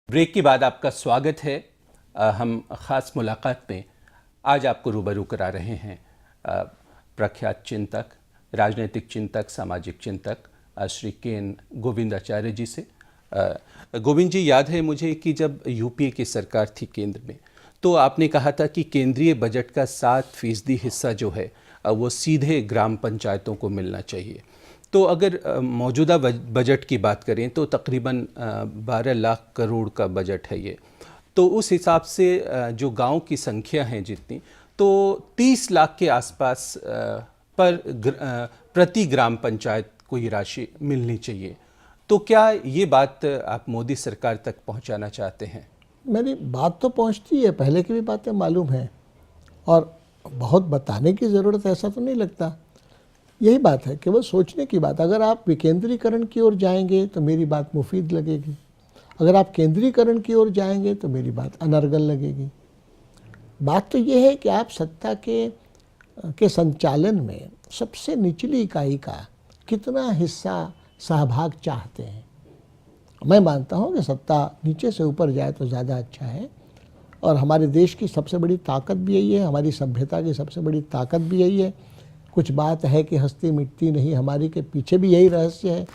Break के बाद आपका स्वागत है। हम ख़ास मुलाकात में आज आपको रूबरू करा रहे हैं प्रख्यात चिंतक, राजनीतिक चिंतक, सामाजिक चिंतक श्री केन गोविंदाचार्य जी से। गोविंद जी, याद है मुझे कि जब यूपीए की सरकार थी केंद्र में, तो आपने कहा था कि केंद्रीय बजट का 7% हिस्सा जो है वो सीधे ग्राम पंचायतों को मिलना चाहिए। तो अगर मौजूदा बजट की बात करें तो तकरीबन 12 लाख करोड़ का बजट है ये। तो उस हिसाब से जो गांव की संख्या है जितनी, तो 30 लाख के आसपास पर प्रति ग्राम पंचायत को ये राशि मिलनी चाहिए। तो क्या ये बात आप मोदी सरकार तक पहुंचाना चाहते हैं? मेरी बात तो पहुंचती है, पहले की भी बातें मालूम है और बहुत बताने की ज़रूरत ऐसा तो नहीं लगता। यही बात है, केवल सोचने की बात। अगर आप विकेंद्रीकरण की ओर जाएंगे तो मेरी बात मुफीद लगेगी, अगर आप केंद्रीकरण की ओर जाएंगे तो मेरी बात अनर्गल लगेगी। बात तो ये है कि आप सत्ता के संचालन में सबसे निचली इकाई का कितना हिस्सा सहभाग चाहते हैं। मैं मानता हूँ कि सत्ता नीचे से ऊपर जाए तो ज़्यादा अच्छा है, और हमारे देश की सबसे बड़ी ताकत भी यही है, हमारी सभ्यता की सबसे बड़ी ताकत भी यही है। कुछ बात है कि हस्ती मिटती नहीं हमारी, के पीछे भी यही रहस्य है।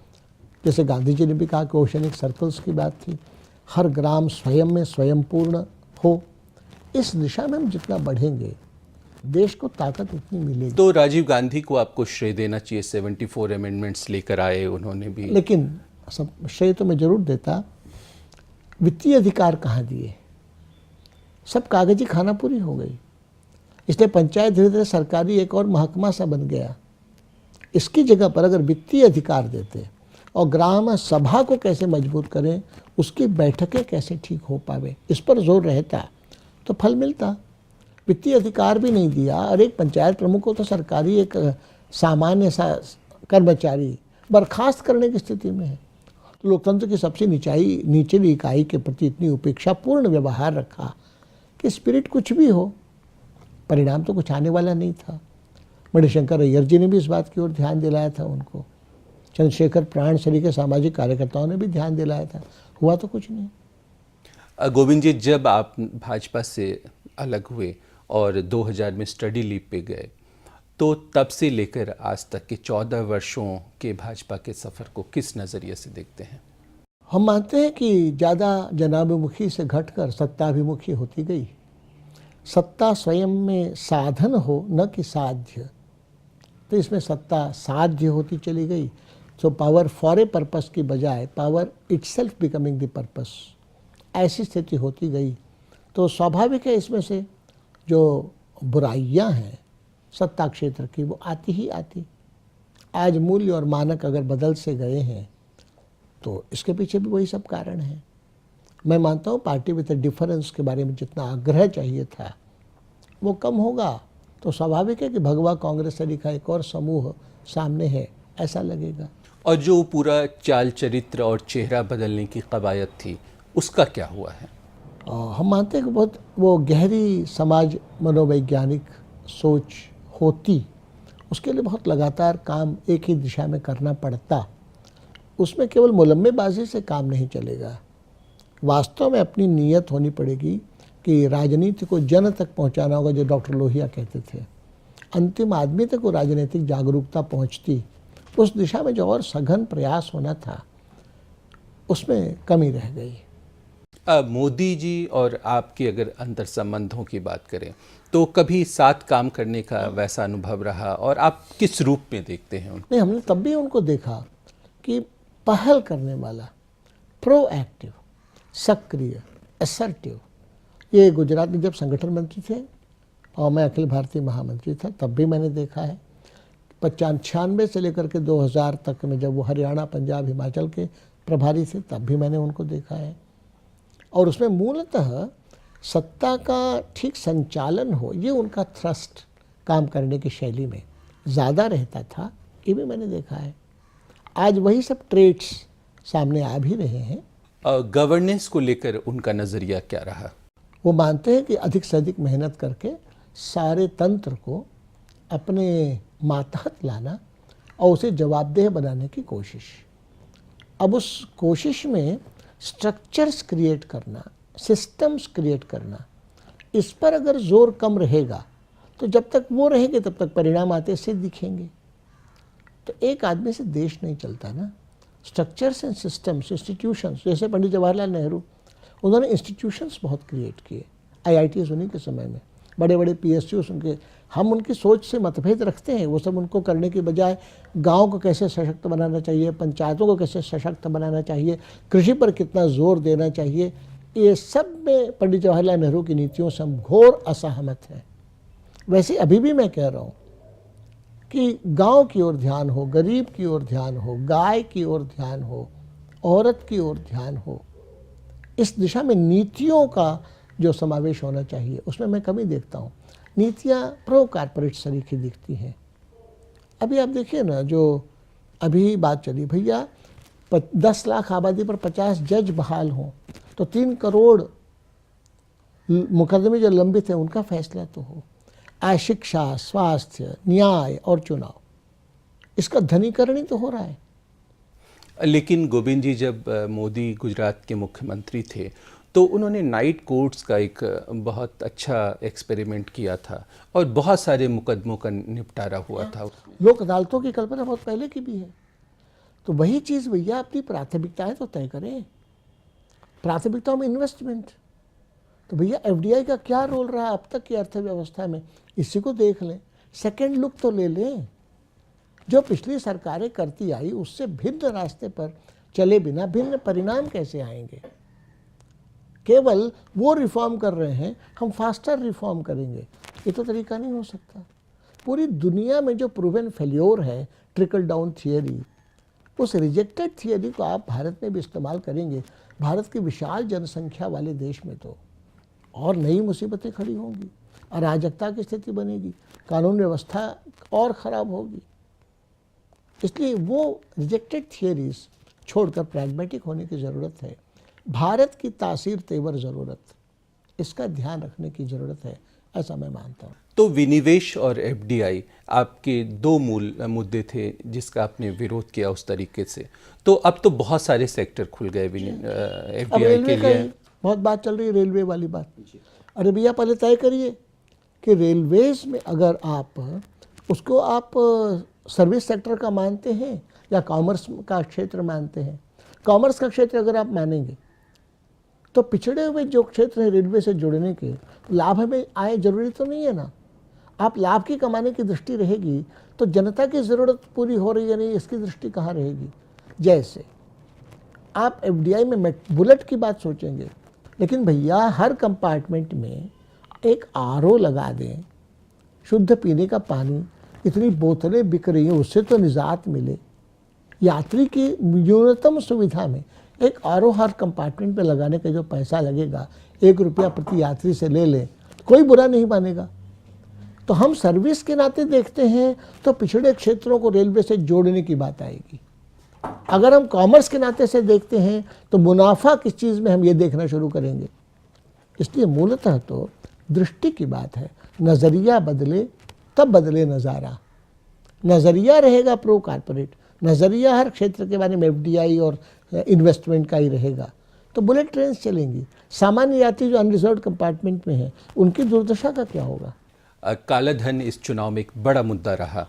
जैसे गांधी जी ने भी कहा कि ओशनिक सर्कल्स की बात थी, हर ग्राम स्वयं में स्वयं पूर्ण हो। इस दिशा में हम जितना बढ़ेंगे देश को ताकत उतनी मिलेगी। तो राजीव गांधी को आपको श्रेय देना चाहिए, 74 अमेंडमेंट्स लेकर आए उन्होंने भी। लेकिन सब श्रेय तो मैं जरूर देता, वित्तीय अधिकार कहाँ दिए? सब कागजी खाना पूरी हो गई, इसलिए पंचायत धीरे धीरे सरकारी एक और महकमा सा बन गया। इसकी जगह पर अगर वित्तीय अधिकार देते और ग्राम सभा को कैसे मजबूत करें, उसकी बैठकें कैसे ठीक हो पावे, इस पर जोर रहता तो फल मिलता। वित्तीय अधिकार भी नहीं दिया, और एक पंचायत प्रमुख को तो सरकारी एक सामान्य सा कर्मचारी बर्खास्त करने की स्थिति में है। तो लोकतंत्र की सबसे निचली इकाई के प्रति इतनी उपेक्षापूर्ण व्यवहार रखा कि स्पिरिट कुछ भी हो, परिणाम तो कुछ आने वाला नहीं था। मणिशंकर अय्यर जी ने भी इस बात की ओर ध्यान दिलाया था उनको, चंद्रशेखर प्राणसरी के सामाजिक कार्यकर्ताओं ने भी ध्यान दिलाया था, हुआ तो कुछ नहीं। गोविंद जी, जब आप भाजपा से अलग हुए और 2000 में स्टडी लीव पे गए, तो तब से लेकर आज तक के 14 वर्षों के भाजपा के सफ़र को किस नज़रिए से देखते हैं? हम मानते हैं कि ज़्यादा जनाभिमुखी से घटकर सत्ताभिमुखी होती गई। सत्ता स्वयं में साधन हो न कि साध्य, तो इसमें सत्ता साध्य होती चली गई। So power for a purpose की बजाय power itself becoming the purpose, ऐसी स्थिति होती गई। तो स्वाभाविक है इसमें से जो बुराइयां हैं सत्ता क्षेत्र की वो आती ही आती। आज मूल्य और मानक अगर बदल से गए हैं तो इसके पीछे भी वही सब कारण है। मैं मानता हूँ पार्टी विद डिफरेंस के बारे में जितना आग्रह चाहिए था वो कम होगा, तो स्वाभाविक है कि भगवा कांग्रेस से लिखा एक और समूह सामने है, ऐसा लगेगा। और जो पूरा चाल चरित्र और चेहरा बदलने की कवायद थी, उसका क्या हुआ है? हम मानते हैं कि बहुत वो गहरी समाज मनोवैज्ञानिक सोच होती, उसके लिए बहुत लगातार काम एक ही दिशा में करना पड़ता। उसमें केवल मुलम्मेबाजी से काम नहीं चलेगा, वास्तव में अपनी नीयत होनी पड़ेगी कि राजनीति को जन तक पहुंचाना होगा। जो डॉक्टर लोहिया कहते थे, अंतिम आदमी तक वो राजनीतिक जागरूकता पहुंचती, उस दिशा में जो और सघन प्रयास होना था उसमें कमी रह गई। मोदी जी और आपकी अगर अंतर संबंधों की बात करें तो कभी साथ काम करने का वैसा अनुभव रहा, और आप किस रूप में देखते हैं उनको? नहीं, हमने तब भी उनको देखा कि पहल करने वाला, प्रोएक्टिव, सक्रिय, असर्टिव। ये गुजरात में जब संगठन मंत्री थे और मैं अखिल भारतीय महामंत्री था, तब भी मैंने देखा है। 95 से लेकर के 2000 तक में जब वो हरियाणा, पंजाब, हिमाचल के प्रभारी थे, तब भी मैंने उनको देखा है। और उसमें मूलतः सत्ता का ठीक संचालन हो, ये उनका थ्रस्ट काम करने की शैली में ज़्यादा रहता था, ये भी मैंने देखा है। आज वही सब ट्रेट्स सामने आ भी रहे हैं। गवर्नेंस को लेकर उनका नज़रिया क्या रहा? वो मानते हैं कि अधिक से अधिक मेहनत करके सारे तंत्र को अपने मातहत लाना और उसे जवाबदेह बनाने की कोशिश। अब उस कोशिश में स्ट्रक्चर्स क्रिएट करना, सिस्टम्स क्रिएट करना, इस पर अगर जोर कम रहेगा तो जब तक वो रहेंगे तब तक परिणाम आते से दिखेंगे। तो एक आदमी से देश नहीं चलता ना। स्ट्रक्चर्स एंड सिस्टम्स, इंस्टीट्यूशंस, जैसे पंडित जवाहरलाल नेहरू, उन्होंने इंस्टीट्यूशंस बहुत क्रिएट किए। IITs उन्हीं के समय में, बड़े बड़े PSUs उनके। हम उनकी सोच से मतभेद रखते हैं, वो सब उनको करने के बजाय गांव को कैसे सशक्त बनाना चाहिए, पंचायतों को कैसे सशक्त बनाना चाहिए, कृषि पर कितना जोर देना चाहिए, ये सब में पंडित जवाहरलाल नेहरू की नीतियों से हम घोर असहमत हैं। वैसे अभी भी मैं कह रहा हूँ कि गांव की ओर ध्यान हो, गरीब की ओर ध्यान हो, गाय की ओर ध्यान हो, औरत की ओर ध्यान हो, इस दिशा में नीतियों का जो समावेश होना चाहिए उसमें मैं कमी देखता हूँ। नीतियाँ प्रो कारपोरेट तरीके दिखती हैं। अभी आप देखिए ना, जो अभी बात चली, भैया 10 लाख आबादी पर 50 जज बहाल हों तो 3 करोड़ मुकदमे जो लंबित हैं उनका फैसला तो हो। शिक्षा, स्वास्थ्य, न्याय और चुनाव, इसका धनीकरण ही तो हो रहा है। लेकिन गोविंद जी, जब मोदी गुजरात के मुख्यमंत्री थे तो उन्होंने नाइट कोर्ट्स का एक बहुत अच्छा एक्सपेरिमेंट किया था और बहुत सारे मुकदमों का निपटारा हुआ था। लोक अदालतों की कल्पना बहुत पहले की भी है। तो वही चीज़ भैया, अपनी प्राथमिकताएं तो तय करें। प्राथमिकताओं में इन्वेस्टमेंट, तो भैया FDI का क्या रोल रहा अब तक की अर्थव्यवस्था में, इसी को देख लें। सेकेंड लुक तो ले लें। जो पिछली सरकारें करती आई उससे भिन्न रास्ते पर चले बिना भिन्न परिणाम कैसे आएंगे। केवल वो रिफॉर्म कर रहे हैं, हम फास्टर रिफॉर्म करेंगे, ये तो तरीका नहीं हो सकता। पूरी दुनिया में जो प्रूवन फेल्योर है ट्रिकल डाउन थियरी, उस रिजेक्टेड थियरी को आप भारत में भी इस्तेमाल करेंगे, भारत की विशाल जनसंख्या वाले देश में तो और नई मुसीबतें खड़ी होंगी, अराजकता की स्थिति बनेगी, कानून व्यवस्था और ख़राब होगी। इसलिए वो रिजेक्टेड थियरीज छोड़कर प्रैग्मेटिक होने की ज़रूरत है। भारत की तासीर तेवर ज़रूरत, इसका ध्यान रखने की ज़रूरत है, ऐसा मैं मानता हूँ। तो विनिवेश और FDI आपके 2 मूल मुद्दे थे जिसका आपने विरोध किया उस तरीके से। तो अब तो बहुत सारे सेक्टर खुल गए FDI के लिए। बहुत बात चल रही है रेलवे वाली बात। अरे भैया, पहले तय करिए कि रेलवेज में अगर आप उसको आप सर्विस सेक्टर का मानते हैं या कॉमर्स का क्षेत्र मानते हैं। कॉमर्स का क्षेत्र अगर आप मानेंगे तो पिछड़े हुए जो क्षेत्र है रेलवे से जुड़ने के, लाभ हमें आए जरूरी तो नहीं है ना। आप लाभ की कमाने की दृष्टि रहेगी तो जनता की ज़रूरत पूरी हो रही है नहीं, इसकी दृष्टि कहाँ रहेगी। जैसे आप FDI में बुलेट की बात सोचेंगे, लेकिन भैया हर कंपार्टमेंट में एक RO लगा दें, शुद्ध पीने का पानी, इतनी बोतलें बिक रही हैं, उससे तो निजात मिले। यात्री की न्यूनतम सुविधा में एक RO हर कंपार्टमेंट पे लगाने का जो पैसा लगेगा, 1 रुपया प्रति यात्री से ले लें, कोई बुरा नहीं मानेगा। तो हम सर्विस के नाते देखते हैं तो पिछड़े क्षेत्रों को रेलवे से जोड़ने की बात आएगी। अगर हम कॉमर्स के नाते से देखते हैं तो मुनाफा किस चीज़ में, हम ये देखना शुरू करेंगे। इसलिए मूलतः तो दृष्टि की बात है। नज़रिया बदले तब बदले नज़ारा। नज़रिया रहेगा प्रो कारपोरेट, नज़रिया हर क्षेत्र के बारे में FDI और इन्वेस्टमेंट का ही रहेगा, तो बुलेट ट्रेन चलेंगी। सामान्य यात्री जो अनरिजर्व कंपार्टमेंट में है, उनकी दुर्दशा का क्या होगा। काला धन इस चुनाव में एक बड़ा मुद्दा रहा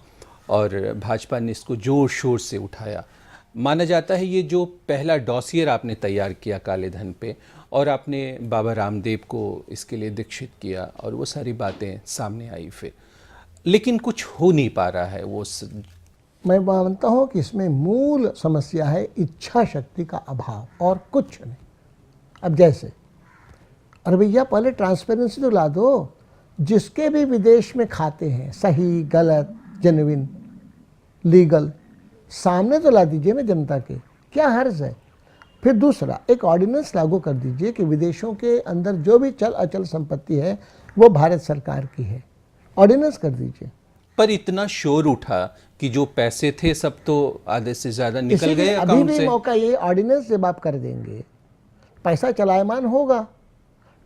और भाजपा ने इसको जोर शोर से उठाया। माना जाता है ये जो पहला डॉसियर आपने तैयार किया काले धन पे, और आपने बाबा रामदेव को इसके लिए दीक्षित किया और वो सारी बातें सामने आई फिर, लेकिन कुछ हो नहीं पा रहा है वो। मैं मानता हूँ कि इसमें मूल समस्या है इच्छा शक्ति का अभाव और कुछ नहीं। अब जैसे, अरे भैया पहले ट्रांसपेरेंसी तो ला दो, जिसके भी विदेश में खाते हैं, सही गलत जेन्युइन लीगल, सामने तो ला दीजिए ना जनता के, क्या हर्ज है। फिर दूसरा, एक ऑर्डिनेंस लागू कर दीजिए कि विदेशों के अंदर जो भी चल अचल संपत्ति है वो भारत सरकार की है, ऑर्डिनेंस कर दीजिए। पर इतना शोर उठा कि जो पैसे थे सब तो आधे से ज़्यादा निकल गए अकाउंट से। अभी भी मौका, ये ऑर्डिनेंस जब आप कर देंगे पैसा चलायमान होगा।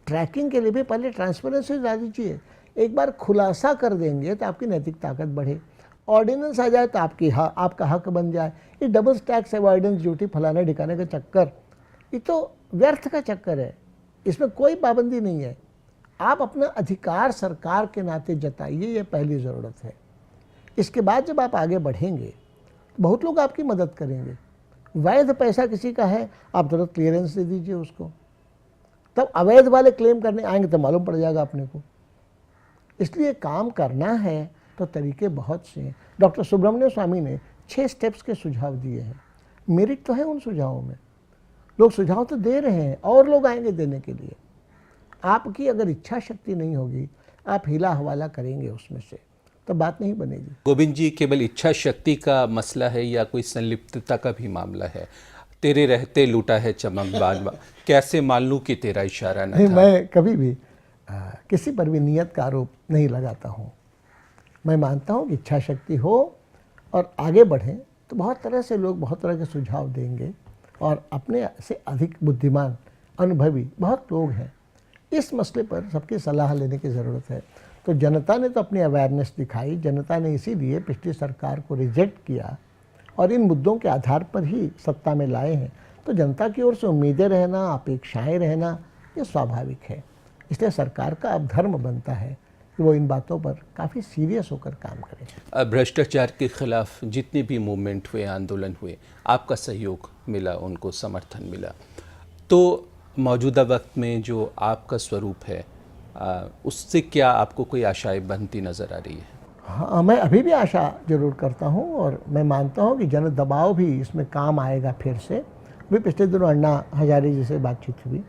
ट्रैकिंग के लिए भी पहले ट्रांसपेरेंसी ला दीजिए। एक बार खुलासा कर देंगे तो आपकी नैतिक ताकत बढ़े। ऑर्डिनेंस आ जाए तो आपका हक बन जाए। ये डबल टैक्स अवॉइडेंस ड्यूटी फलाने ढिकाने का चक्कर, ये तो व्यर्थ का चक्कर है, इसमें कोई पाबंदी नहीं है। आप अपना अधिकार सरकार के नाते जताइए, ये पहली ज़रूरत है। इसके बाद जब आप आगे बढ़ेंगे बहुत लोग आपकी मदद करेंगे। वैध पैसा किसी का है, आप तुरंत क्लियरेंस दे दीजिए उसको, तब अवैध वाले क्लेम करने आएंगे तो मालूम पड़ जाएगा अपने को। इसलिए काम करना है तो तरीके बहुत से हैं। डॉक्टर सुब्रमण्यम स्वामी ने 6 स्टेप्स के सुझाव दिए हैं। मेरिट तो है उन सुझावों में, लोग सुझाव तो दे रहे हैं और लोग आएंगे देने के लिए। आपकी अगर इच्छा शक्ति नहीं होगी, आप हिला हवाला करेंगे उसमें से, तो बात नहीं बनेगी। गोविंद जी, केवल इच्छा शक्ति का मसला है या कोई संलिप्तता का भी मामला है? तेरे रहते लूटा है चमक बाद, कैसे मान लूं कि तेरा इशारा न नहीं, था? मैं कभी भी किसी पर भी नियत का आरोप नहीं लगाता हूँ। मैं मानता हूँ कि इच्छा शक्ति हो और आगे बढ़ें तो बहुत तरह से लोग बहुत तरह के सुझाव देंगे, और अपने से अधिक बुद्धिमान अनुभवी बहुत लोग हैं। इस मसले पर सबकी सलाह लेने की ज़रूरत है। तो जनता ने तो अपनी अवेयरनेस दिखाई, जनता ने इसीलिए पिछली सरकार को रिजेक्ट किया और इन मुद्दों के आधार पर ही सत्ता में लाए हैं। तो जनता की ओर से उम्मीदें रहना, अपेक्षाएं रहना, ये स्वाभाविक है। इसलिए सरकार का अब धर्म बनता है कि वो इन बातों पर काफ़ी सीरियस होकर काम करे। भ्रष्टाचार के खिलाफ जितने भी मूवमेंट हुए, आंदोलन हुए, आपका सहयोग मिला, उनको समर्थन मिला। तो मौजूदा वक्त में जो आपका स्वरूप है, उससे क्या आपको कोई आशाएं बनती नज़र आ रही है? हाँ, मैं अभी भी आशा जरूर करता हूँ और मैं मानता हूँ कि जन दबाव भी इसमें काम आएगा फिर से। भी पिछले दिनों अन्ना हजारे जी से बातचीत हुई।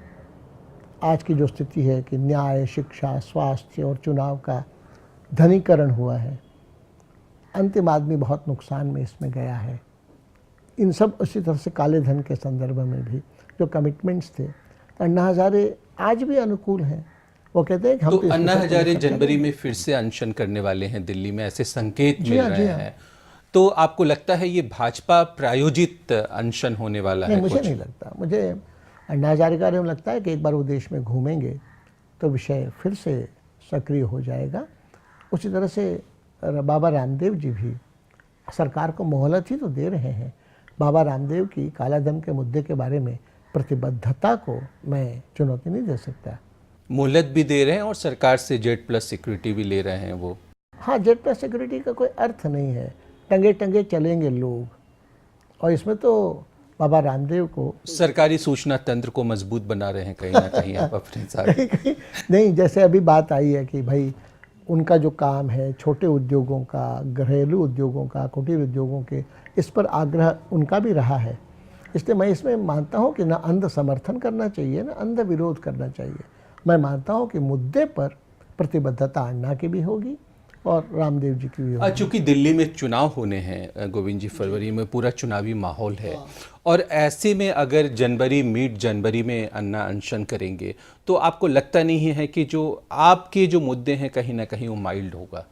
आज की जो स्थिति है कि न्याय, शिक्षा, स्वास्थ्य और चुनाव का धनीकरण हुआ है, अंतिम आदमी बहुत नुकसान में इसमें गया है। इन सब उसी तरह से काले धन के संदर्भ में भी जो कमिटमेंट्स थे, अन्ना हजारे आज भी अनुकूल हैं। वो कहते हैं कि हम तो अन्ना हजारे जनवरी में फिर से अनशन करने वाले हैं दिल्ली में, ऐसे संकेत मिल रहे हैं। तो आपको लगता है ये भाजपा प्रायोजित अनशन होने वाला है? मुझे नहीं लगता। मुझे अन्ना हजारे का लगता है कि एक बार वो देश में घूमेंगे तो विषय फिर से सक्रिय हो जाएगा। उसी तरह से बाबा रामदेव जी भी सरकार को मोहलत ही तो दे रहे हैं। बाबा रामदेव की कालाधन के मुद्दे के बारे में प्रतिबद्धता को मैं चुनौती नहीं दे सकता। मोहलत भी दे रहे हैं और सरकार से Z+ सिक्योरिटी भी ले रहे हैं वो। हाँ, Z+ सिक्योरिटी का कोई अर्थ नहीं है। टंगे टंगे चलेंगे लोग, और इसमें तो बाबा रामदेव को सरकारी सूचना तंत्र को मजबूत बना रहे हैं कहीं ना कहीं आप अपने साथ। नहीं, जैसे अभी बात आई है कि भाई उनका जो काम है छोटे उद्योगों का, घरेलू उद्योगों का, कुटीर उद्योगों के, इस पर आग्रह उनका भी रहा है। इसलिए मैं इसमें मानता हूँ कि ना अंध समर्थन करना चाहिए ना अंध विरोध करना चाहिए। मैं मानता हूँ कि मुद्दे पर प्रतिबद्धता अन्ना की भी होगी और रामदेव जी की भी होगी। चूँकि दिल्ली में चुनाव होने हैं गोविंद जी, फरवरी में पूरा चुनावी माहौल है, और ऐसे में अगर मिड जनवरी में अन्ना अनशन करेंगे तो आपको लगता नहीं है कि जो आपके जो मुद्दे हैं कहीं ना कहीं वो माइल्ड होगा?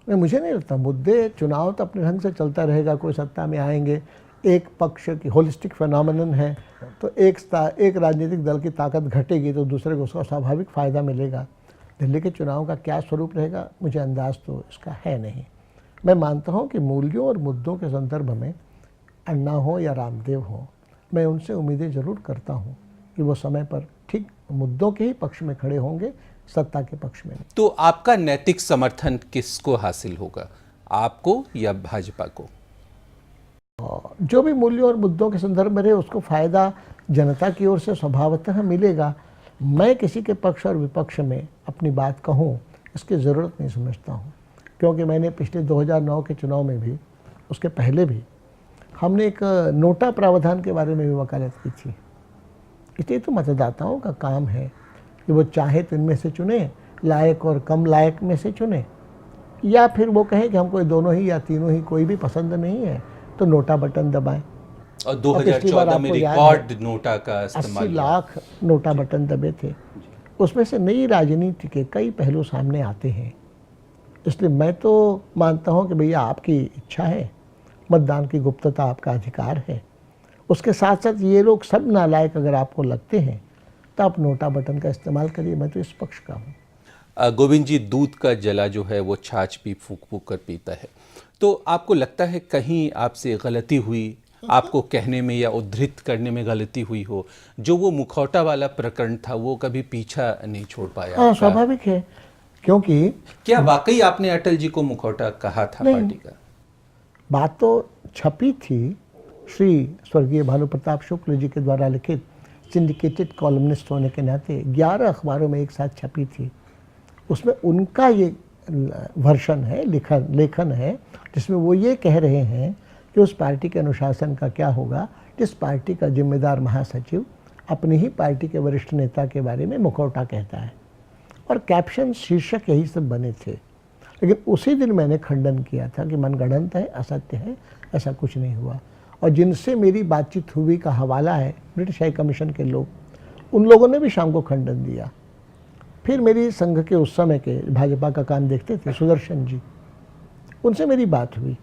नहीं, मुझे नहीं लगता। मुद्दे, चुनाव तो अपने ढंग से चलता रहेगा। कोई सत्ता में आएंगे, एक पक्ष की होलिस्टिक फेनोमेनन है, तो एक राजनीतिक दल की ताकत घटेगी तो दूसरे को उसका स्वाभाविक फ़ायदा मिलेगा। दिल्ली के चुनाव का क्या स्वरूप रहेगा मुझे अंदाज़ तो इसका है नहीं। मैं मानता हूँ कि मूल्यों और मुद्दों के संदर्भ में अन्ना हो या रामदेव हो, मैं उनसे उम्मीदें ज़रूर करता हूँ कि वो समय पर ठीक मुद्दों के ही पक्ष में खड़े होंगे, सत्ता के पक्ष में नहीं। तो आपका नैतिक समर्थन किसको हासिल होगा, आपको या भाजपा को? जो भी मूल्यों और मुद्दों के संदर्भ में रहे उसको फ़ायदा जनता की ओर से स्वभावतः मिलेगा। मैं किसी के पक्ष और विपक्ष में अपनी बात कहूँ इसकी ज़रूरत नहीं समझता हूँ, क्योंकि मैंने पिछले 2009 के चुनाव में भी, उसके पहले भी, हमने एक नोटा प्रावधान के बारे में भी वकालत की थी। इसलिए तो मतदाताओं का काम है कि वो चाहे तो इनमें से चुने, लायक और कम लायक में से चुने, या फिर वो कहें कि हमको दोनों ही या तीनों ही कोई भी पसंद नहीं है तो नोटा बटन दबाएं। और 2014 में रिकॉर्ड नोटा का इस्तेमाल, 80 लाख नोटा बटन दबे थे। उसमें से नई राजनीति के कई पहलू सामने आते हैं। इसलिए मैं तो मानता हूं कि भैया आपकी इच्छा है, मतदान की गुप्तता आपका अधिकार है। उसके साथ साथ ये लोग सब नालायक अगर आपको लगते हैं तो आप नोटा बटन का इस्तेमाल करिए। मैं तो इस पक्ष का हूँ। गोविंद जी, दूध का जला जो है वो छाछ भी फूंक फूंक कर पीता है। तो आपको लगता है कहीं आपसे गलती हुई आपको कहने में या उद्धृत करने में गलती हुई हो, जो वो मुखौटा वाला प्रकरण था वो कभी पीछा नहीं छोड़ पाया हाँ, आपका? स्वाभाविक है, क्योंकि क्या वाकई आपने अटल जी को मुखौटा कहा था नहीं। पार्टी का? बात तो छपी थी, श्री स्वर्गीय भानु प्रताप शुक्ल जी के द्वारा लिखित सिंडिकेटेड कॉलमनिस्ट होने के नाते 11 अखबारों में एक साथ छपी थी। उसमें उनका ये वर्षन है, लेखन है, जिसमें वो ये कह रहे हैं कि उस पार्टी के अनुशासन का क्या होगा जिस पार्टी का जिम्मेदार महासचिव अपनी ही पार्टी के वरिष्ठ नेता के बारे में मुखौटा कहता है। और कैप्शन, शीर्षक यही सब बने थे। लेकिन उसी दिन मैंने खंडन किया था कि मनगढ़ंत है, असत्य है, ऐसा कुछ नहीं हुआ। और जिनसे मेरी बातचीत हुई का हवाला है ब्रिटिश हाई कमीशन के लोग, उन लोगों ने भी शाम को खंडन दिया। फिर मेरी संघ के उस समय के भाजपा का काम देखते थे सुदर्शन जी, उनसे मेरी बात हुई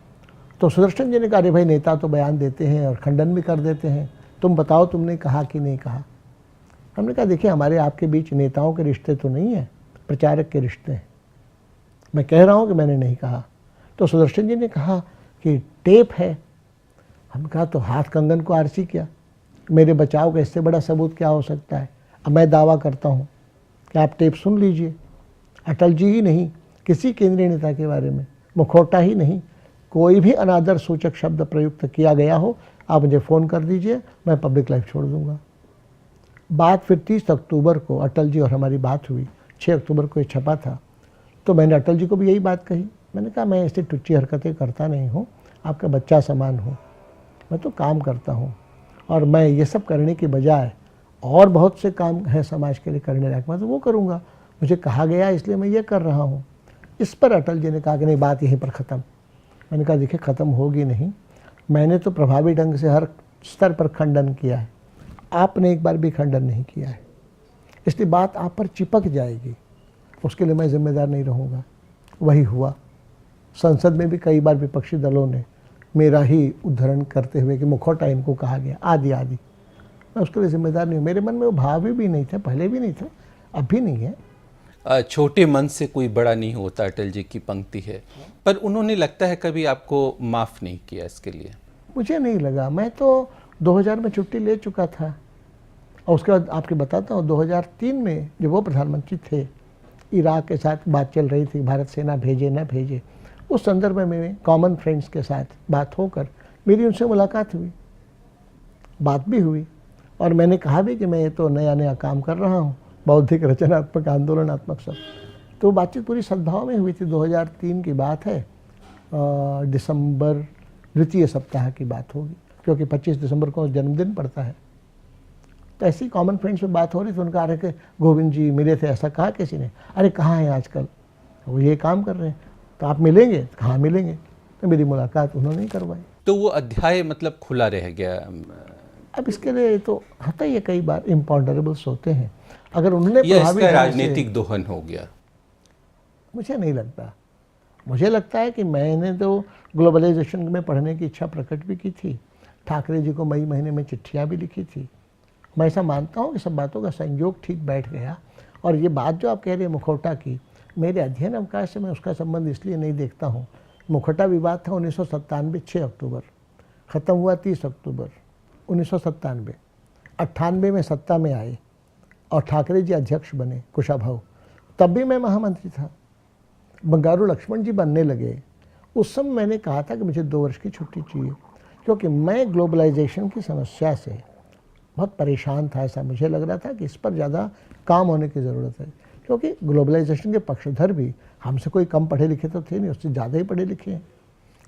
तो सुदर्शन जी ने कहा, अरे भाई नेता तो बयान देते हैं और खंडन भी कर देते हैं, तुम बताओ तुमने कहा कि नहीं कहा। हमने कहा, देखिए हमारे आपके बीच नेताओं के रिश्ते तो नहीं है, प्रचारक के रिश्ते हैं। मैं कह रहा हूँ कि मैंने नहीं कहा। तो सुदर्शन जी ने कहा कि टेप है। हमने कहा तो हाथ कंगन को आरसी क्या, मेरे बचाव का इससे बड़ा सबूत क्या हो सकता है। अब मैं दावा करता हूँ कि आप टेप सुन लीजिए, अटल जी ही नहीं, किसी केंद्रीय नेता के बारे में मुखौटा ही नहीं, कोई भी अनादर सूचक शब्द प्रयुक्त किया गया हो, आप मुझे फ़ोन कर दीजिए, मैं पब्लिक लाइफ छोड़ दूंगा। बात फिर 30 अक्टूबर को अटल जी और हमारी बात हुई, 6 अक्टूबर को ये छपा था। तो मैंने अटल जी को भी यही बात कही। मैंने कहा, मैं ऐसी टुच्ची हरकतें करता नहीं हूँ, आपका बच्चा समान हूँ, मैं तो काम करता हूँ और मैं ये सब करने की बजाय और बहुत से काम है समाज के लिए करने लायक, मैं तो वो करूँगा, मुझे कहा गया इसलिए मैं ये कर रहा हूँ। इस पर अटल जी ने कहा कि नहीं, बात यहीं पर ख़त्म। मैंने कहा, देखिए ख़त्म होगी नहीं, मैंने तो प्रभावी ढंग से हर स्तर पर खंडन किया है, आपने एक बार भी खंडन नहीं किया है, इसलिए बात आप पर चिपक जाएगी, उसके लिए मैं जिम्मेदार नहीं रहूँगा। वही हुआ। संसद में भी कई बार विपक्षी दलों ने मेरा ही उद्धरण करते हुए कि मुखौटा इनको कहा गया, आदि आदि, मैं उसके लिए जिम्मेदार नहीं हूँ। मेरे मन में वो भाव भी नहीं थे, पहले भी नहीं थे, अब भी नहीं है। छोटे मन से कोई बड़ा नहीं होता, अटल जी की पंक्ति है, पर उन्होंने लगता है कभी आपको माफ़ नहीं किया इसके लिए? मुझे नहीं लगा, मैं तो 2000 में छुट्टी ले चुका था। और उसके बाद आपके बताता हूँ, 2003 में जब वो प्रधानमंत्री थे, इराक के साथ बात चल रही थी, भारत सेना भेजे ना भेजे, उस संदर्भ में कॉमन फ्रेंड्स के साथ बात होकर मेरी उनसे मुलाकात हुई, बात भी हुई। और मैंने कहा भी कि मैं ये तो नया नया काम कर रहा हूँ, बौद्धिक रचनात्मक आंदोलनात्मक सब। तो बातचीत पूरी सद्भाव में हुई थी। 2003 की बात है, दिसंबर द्वितीय सप्ताह की बात होगी, क्योंकि 25 दिसंबर को जन्मदिन पड़ता है। तो ऐसी कॉमन फ्रेंड्स में बात हो रही थी, उनका अरे कि गोविंद जी मिले थे, ऐसा कहा किसी ने, अरे कहाँ हैं आजकल, वो ये काम कर रहे हैं, तो आप मिलेंगे? कहाँ मिलेंगे? तो मेरी मुलाकात उन्होंने ही करवाई। तो वो अध्याय मतलब खुला रह गया। अब इसके लिए तो होता ही है, कई बार इम्पॉन्डरेबल्स होते हैं, अगर उन्होंने या प्रभावी इसका ढंग से- राजनीतिक दोहन हो गया? मुझे नहीं लगता। मुझे लगता है कि मैंने तो ग्लोबलाइजेशन में पढ़ने की इच्छा प्रकट भी की थी, ठाकरे जी को मई महीने में चिट्ठियाँ भी लिखी थी। मैं ऐसा मानता हूँ कि सब बातों का संयोग ठीक बैठ गया। और ये बात जो आप कह रहे हैं मुखौटा की, मेरे अध्ययन अवकाश से मैं उसका संबंध इसलिए नहीं देखता हूँ। मुखौटा विवाद था 1997 6 अक्टूबर, ख़त्म हुआ 30 अक्टूबर 1997। 98 में सत्ता में आए और ठाकरे जी अध्यक्ष बने कुशाभाऊ, तब भी मैं महामंत्री था। बंगारू लक्ष्मण जी बनने लगे, उस समय मैंने कहा था कि मुझे 2 वर्ष की छुट्टी चाहिए, क्योंकि मैं ग्लोबलाइजेशन की समस्या से बहुत परेशान था। ऐसा मुझे लग रहा था कि इस पर ज़्यादा काम होने की ज़रूरत है, क्योंकि ग्लोबलाइजेशन के पक्षधर भी हमसे कोई कम पढ़े लिखे तो थे नहीं, उससे ज़्यादा ही पढ़े लिखे हैं।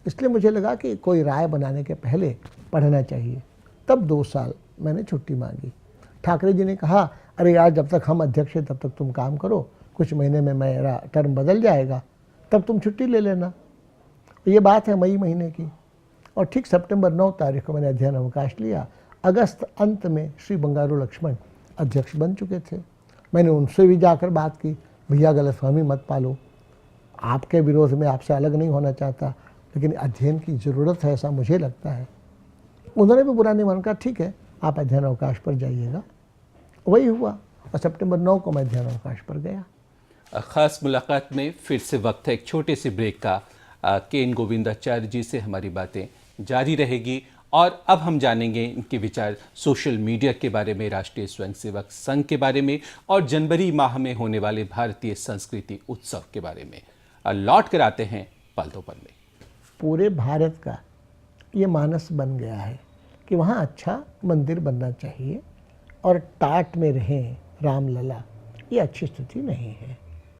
इसलिए मुझे लगा कि कोई राय बनाने के पहले पढ़ना चाहिए। तब 2 साल मैंने छुट्टी मांगी। ठाकरे जी ने कहा, अरे यार जब तक हम अध्यक्ष हैं तब तक तुम काम करो, कुछ महीने में मेरा टर्म बदल जाएगा, तब तुम छुट्टी ले लेना। ये बात है मई महीने की। और ठीक सितंबर 9 तारीख को मैंने अध्ययन अवकाश लिया। अगस्त अंत में श्री बंगारू लक्ष्मण अध्यक्ष बन चुके थे। मैंने उनसे भी जाकर बात की, भैया गलतफहमी मत पालो, आपके विरोध में आपसे अलग नहीं होना चाहता, लेकिन अध्ययन की ज़रूरत है ऐसा मुझे लगता है। उन्होंने भी बुरा नहीं माना, कहा ठीक है आप अध्ययन अवकाश पर जाइएगा। वही हुआ और सितंबर 9 को मैं अध्ययन अवकाश पर गया। ख़ास मुलाकात में फिर से वक्त है एक छोटे से ब्रेक का। के एन गोविंदाचार्य जी से हमारी बातें जारी रहेगी और अब हम जानेंगे इनके विचार सोशल मीडिया के बारे में, राष्ट्रीय स्वयंसेवक संघ के बारे में और जनवरी माह में होने वाले भारतीय संस्कृति उत्सव के बारे में। लौट कर आते हैं पल दो पल में। पूरे भारत का ये मानस बन गया है कि वहाँ अच्छा मंदिर बनना चाहिए और टाट में रहें रामलला, ये अच्छी स्थिति नहीं है।